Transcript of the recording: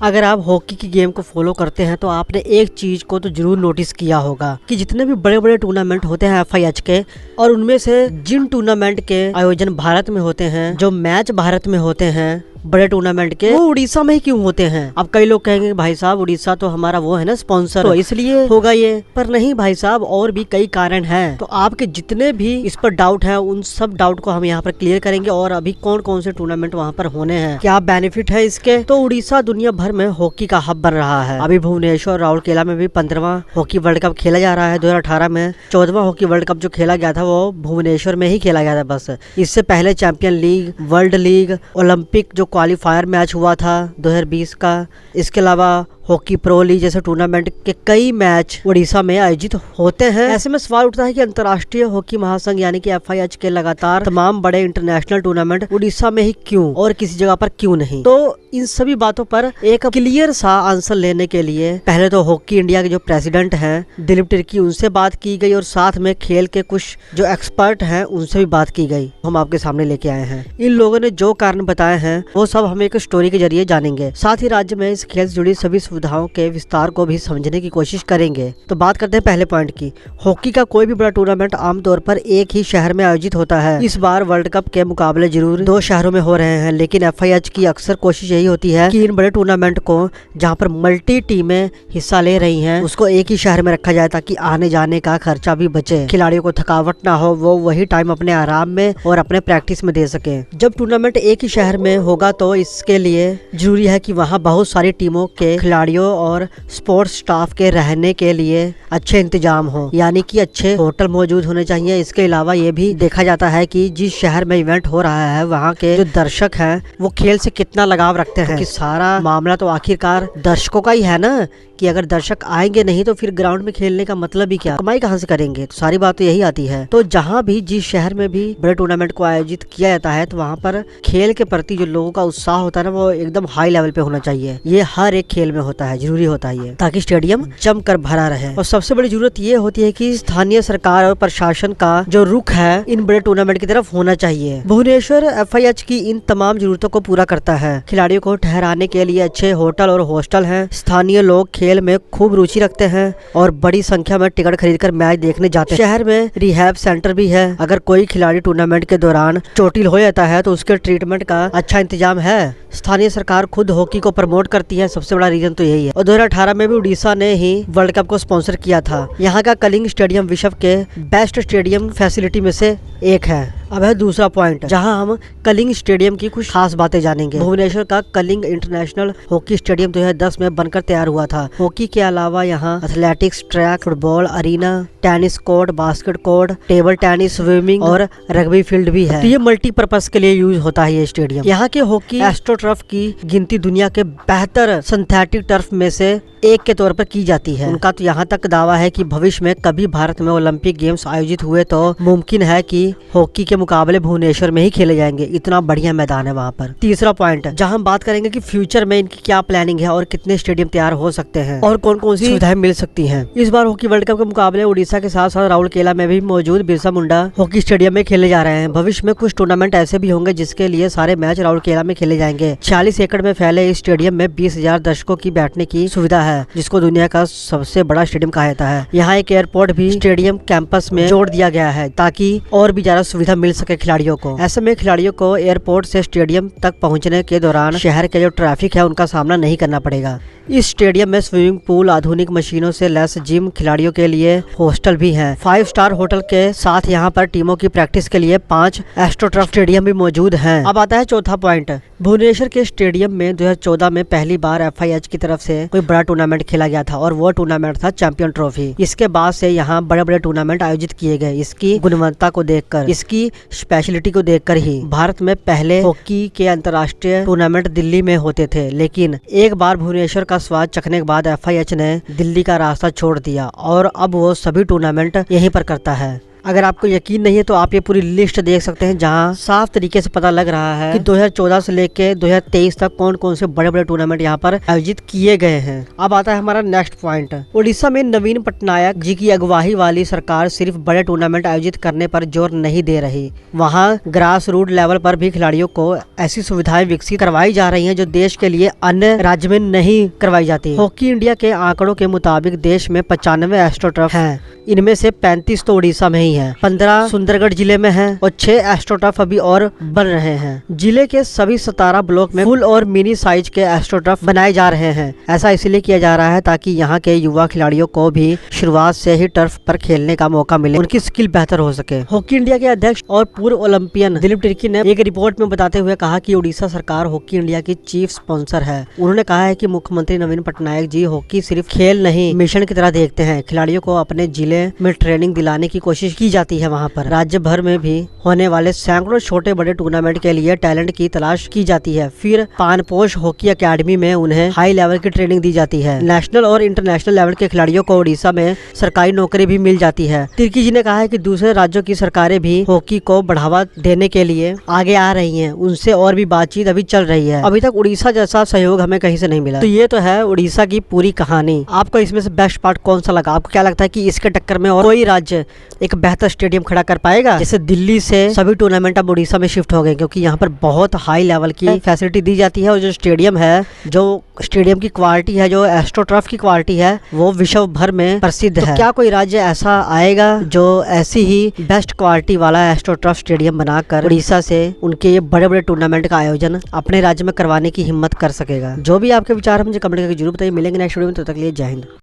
अगर आप हॉकी की गेम को फॉलो करते हैं तो आपने एक चीज को तो जरूर नोटिस किया होगा कि जितने भी बड़े बड़े टूर्नामेंट होते हैं FIH के, और उनमें से जिन टूर्नामेंट के आयोजन भारत में होते हैं, जो मैच भारत में होते हैं बड़े टूर्नामेंट के, वो उड़ीसा में ही क्यों होते हैं। अब कई लोग कहेंगे भाई साहब उड़ीसा तो हमारा वो है ना स्पॉन्सर, तो इसलिए होगा ये। पर नहीं भाई साहब, और भी कई कारण हैं। तो आपके जितने भी इस पर डाउट है उन सब डाउट को हम यहाँ पर क्लियर करेंगे, और अभी कौन कौन से टूर्नामेंट वहाँ पर होने हैं, क्या बेनिफिट है इसके। तो उड़ीसा दुनिया भर में हॉकी का हब बन रहा है। अभी भुवनेश्वर और राउरकेला में भी 15वां हॉकी वर्ल्ड कप खेला जा रहा है। 2018 में 14वां हॉकी वर्ल्ड कप जो खेला गया था वो भुवनेश्वर में ही खेला गया था बस। इससे पहले champion league, world league, Olympic जो क्वालिफायर मैच हुआ था 2020 का, इसके अलावा हॉकी प्रो लीग जैसे टूर्नामेंट के कई मैच उड़ीसा में आयोजित होते हैं। ऐसे में सवाल उठता है कि अंतर्राष्ट्रीय हॉकी महासंघ यानी कि FIH के लगातार तमाम बड़े इंटरनेशनल टूर्नामेंट उड़ीसा में ही क्यों और किसी जगह पर क्यों नहीं। तो इन सभी बातों पर एक क्लियर सा आंसर लेने के लिए पहले तो हॉकी इंडिया के जो प्रेसिडेंट हैं दिलीप तिर्की, उनसे बात की गई, और साथ में खेल के कुछ जो एक्सपर्ट हैं उनसे भी बात की गई। हम आपके सामने लेके आए हैं। इन लोगों ने जो कारण बताए हैं वो सब हम एक स्टोरी के जरिए जानेंगे। साथ ही राज्य में इस खेल से जुड़ी सभी सुविधाओं के विस्तार को भी समझने की कोशिश करेंगे। तो बात करते हैं पहले पॉइंट की। हॉकी का कोई भी बड़ा टूर्नामेंट आमतौर पर एक ही शहर में आयोजित होता है। इस बार वर्ल्ड कप के मुकाबले जरूर 2 शहरों में हो रहे हैं, लेकिन FIH की अक्सर कोशिश यही होती है कि इन बड़े टूर्नामेंट को जहां पर मल्टी टीमें हिस्सा ले रही हैं उसको एक ही शहर में रखा जाए, ताकि आने जाने का खर्चा भी बचे, खिलाड़ियों को थकावट ना हो, वो वही टाइम अपने आराम में और अपने प्रैक्टिस में दे सके। जब टूर्नामेंट एक ही शहर में होगा तो इसके लिए जरूरी है कि वहाँ बहुत सारी टीमों के खिलाड़ियों और स्पोर्ट्स स्टाफ के रहने के लिए अच्छे इंतजाम हो, यानी कि अच्छे होटल मौजूद होने चाहिए। इसके अलावा ये भी देखा जाता है कि जिस शहर में इवेंट हो रहा है वहाँ के जो दर्शक हैं वो खेल से कितना लगाव रखते हैं, क्योंकि सारा मामला तो आखिरकार दर्शकों का ही है ना, कि अगर दर्शक आएंगे नहीं तो फिर ग्राउंड में खेलने का मतलब ही क्या, कमाई कहाँ से करेंगे। तो सारी बात तो यही आती है। तो जहाँ भी जिस शहर में भी बड़े टूर्नामेंट को आयोजित किया जाता है तो वहाँ पर खेल के प्रति जो लोगों का उत्साह होता है ना वो एकदम हाई लेवल पे होना चाहिए। ये हर एक खेल में होता है, जरूरी होता है ये, ताकि स्टेडियम जमकर भरा रहे। और सबसे बड़ी जरूरत ये होती है कि स्थानीय सरकार और प्रशासन का जो रुख है इन बड़े टूर्नामेंट की तरफ होना चाहिए। भुवनेश्वर FIH की इन तमाम जरूरतों को पूरा करता है। खिलाड़ियों को ठहराने के लिए अच्छे होटल और हॉस्टल हैं। स्थानीय लोग खेल में खूब रुचि रखते हैं और बड़ी संख्या में टिकट खरीदकर मैच देखने जाते हैं। शहर में रिहैब सेंटर भी है। अगर कोई खिलाड़ी टूर्नामेंट के दौरान चोटिल हो जाता है तो उसके ट्रीटमेंट का अच्छा इंतजाम है। स्थानीय सरकार खुद हॉकी को प्रमोट करती है, सबसे बड़ा रीजन तो यही है। और 2018 में भी उड़ीसा ने ही वर्ल्ड कप को स्पॉन्सर किया था। यहाँ का कलिंग स्टेडियम विश्व के बेस्ट स्टेडियम फैसिलिटी में से एक है। अब है दूसरा पॉइंट, जहां हम कलिंग स्टेडियम की कुछ खास बातें जानेंगे। भुवनेश्वर का कलिंग इंटरनेशनल हॉकी स्टेडियम 2010 में बनकर तैयार हुआ था। हॉकी के अलावा यहाँ athletics track, football arena, tennis court, basket court, table tennis, swimming और रग्बी फील्ड भी है। तो ये मल्टीपर्पज के लिए यूज होता है ये स्टेडियम। यहाँ के हॉकी एस्ट्रोटर्फ की गिनती दुनिया के बेहतर सिंथेटिक टर्फ में से एक के तौर पर की जाती है। उनका तो यहाँ तक दावा है कि भविष्य में कभी भारत में ओलंपिक गेम्स आयोजित हुए तो मुमकिन है कि हॉकी के मुकाबले भुवनेश्वर में ही खेले जाएंगे, इतना बढ़िया मैदान है वहाँ पर। तीसरा पॉइंट, जहाँ हम बात करेंगे कि फ्यूचर में इनकी क्या प्लानिंग है और कितने स्टेडियम तैयार हो सकते हैं और कौन कौन सी सुविधाएं मिल सकती हैं। इस बार हॉकी वर्ल्ड कप के मुकाबले उड़ीसा के साथ साथ राउरकेला में भी मौजूद बिरसा मुंडा हॉकी स्टेडियम में खेले जा रहे हैं। भविष्य में कुछ टूर्नामेंट ऐसे भी होंगे जिसके लिए सारे मैच राउरकेला में खेले जाएंगे। 46 एकड़ में फैले इस स्टेडियम में 20,000 दर्शकों की बैठने की सुविधा है, जिसको दुनिया का सबसे बड़ा स्टेडियम कहा जाता है। यहाँ एक एयरपोर्ट भी स्टेडियम कैंपस में जोड़ दिया गया है ताकि और भी ज्यादा सुविधा मिल सके खिलाड़ियों को। ऐसे में खिलाड़ियों को एयरपोर्ट से स्टेडियम तक पहुँचने के दौरान शहर के जो ट्रैफिक है उनका सामना नहीं करना पड़ेगा। इस स्टेडियम में स्विमिंग पूल, आधुनिक मशीनों से लैस जिम, खिलाड़ियों के लिए हॉस्टल भी है। 5 स्टार होटल के साथ यहाँ पर टीमों की प्रैक्टिस के लिए 5 एस्ट्रोटर्फ स्टेडियम भी मौजूद हैं। अब आता है चौथा पॉइंट। भुवनेश्वर के स्टेडियम में 2014 में पहली बार FIH की तरफ से कोई बड़ा टूर्नामेंट खेला गया था और वो टूर्नामेंट था चैंपियन ट्रॉफी। इसके बाद से यहाँ बड़े बड़े टूर्नामेंट आयोजित किए गए। इसकी गुणवत्ता को देखकर, इसकी स्पेशलिटी को देखकर ही भारत में पहले हॉकी के अंतर्राष्ट्रीय टूर्नामेंट दिल्ली में होते थे, लेकिन एक बार भुवनेश्वर का स्वाद चखने के बाद FIH ने दिल्ली का रास्ता छोड़ दिया और अब वो सभी टूर्नामेंट यहीं पर करता है। अगर आपको यकीन नहीं है तो आप ये पूरी लिस्ट देख सकते हैं, जहां साफ तरीके से पता लग रहा है कि 2014 से लेके 2023 तक कौन कौन से बड़े बड़े टूर्नामेंट यहाँ पर आयोजित किए गए हैं। अब आता है हमारा नेक्स्ट पॉइंट। उड़ीसा में नवीन पटनायक जी की अगुवाई वाली सरकार सिर्फ बड़े टूर्नामेंट आयोजित करने पर जोर नहीं दे रही, वहाँ ग्रास रूट लेवल पर भी खिलाड़ियों को ऐसी सुविधाएं विकसित करवाई जा रही हैं जो देश के लिए अन्य राज्य में नहीं करवाई जाती। हॉकी इंडिया के आंकड़ों के मुताबिक देश में 95 एस्ट्रोटर्फ हैं। इनमें से 35 तो उड़ीसा में ही है, 15 सुंदरगढ़ जिले में है और 6 एस्ट्रोटर्फ अभी और बन रहे हैं। जिले के सभी 17 ब्लॉक में फुल और मिनी साइज के एस्ट्रोटर्फ बनाए जा रहे हैं। ऐसा इसलिए किया जा रहा है ताकि यहाँ के युवा खिलाड़ियों को भी शुरुआत से ही टर्फ पर खेलने का मौका मिले, उनकी स्किल बेहतर हो सके। हॉकी इंडिया के अध्यक्ष और पूर्व ओलंपियन दिलीप तिर्की ने एक रिपोर्ट में बताते हुए कहा कि उड़ीसा सरकार हॉकी इंडिया की चीफ स्पॉन्सर है। उन्होंने कहा है कि मुख्यमंत्री नवीन पटनायक जी हॉकी सिर्फ खेल नहीं मिशन की तरह देखते हैं। खिलाड़ियों को अपने जिले में ट्रेनिंग दिलाने की कोशिश की जाती है। वहाँ पर राज्य भर में भी होने वाले सैकड़ों छोटे बड़े टूर्नामेंट के लिए टैलेंट की तलाश की जाती है। फिर पानपोष हॉकी अकेडमी में उन्हें हाई लेवल की ट्रेनिंग दी जाती है। नेशनल और इंटरनेशनल लेवल के खिलाड़ियों को उड़ीसा में सरकारी नौकरी भी मिल जाती है। तिर्की जी ने कहा है कि दूसरे राज्यों की सरकारें भी हॉकी को बढ़ावा देने के लिए आगे आ रही हैं, उनसे और भी बातचीत अभी चल रही है। अभी तक उड़ीसा जैसा सहयोग हमें कहीं से नहीं मिला। तो ये तो है उड़ीसा की पूरी कहानी। आपको इसमें से बेस्ट पार्ट कौन सा लगा? आपको क्या लगता है कि इसके टक्कर में और कोई राज्य एक बेहतर स्टेडियम खड़ा कर पाएगा? जैसे दिल्ली से सभी टूर्नामेंट अब उड़ीसा में शिफ्ट हो गए, क्योंकि यहाँ पर बहुत हाई लेवल की फैसिलिटी दी जाती है और जो स्टेडियम है, जो स्टेडियम की क्वालिटी है, जो एस्ट्रोटर्फ की क्वालिटी है, वो विश्व भर में प्रसिद्ध है। क्या कोई राज्य ऐसा आएगा जो ऐसी ही बेस्ट क्वालिटी वाला एस्ट्रोटर्फ स्टेडियम बनाकर उड़ीसा से उनके ये बड़े बड़े टूर्नामेंट का आयोजन अपने राज्य में करवाने की हिम्मत कर सकेगा? जो भी आपके विचार है मुझे कमेंट करके जरूर बताइए। मिलेंगे नेक्स्ट वीडियो में, तब तक के लिए जय हिंद।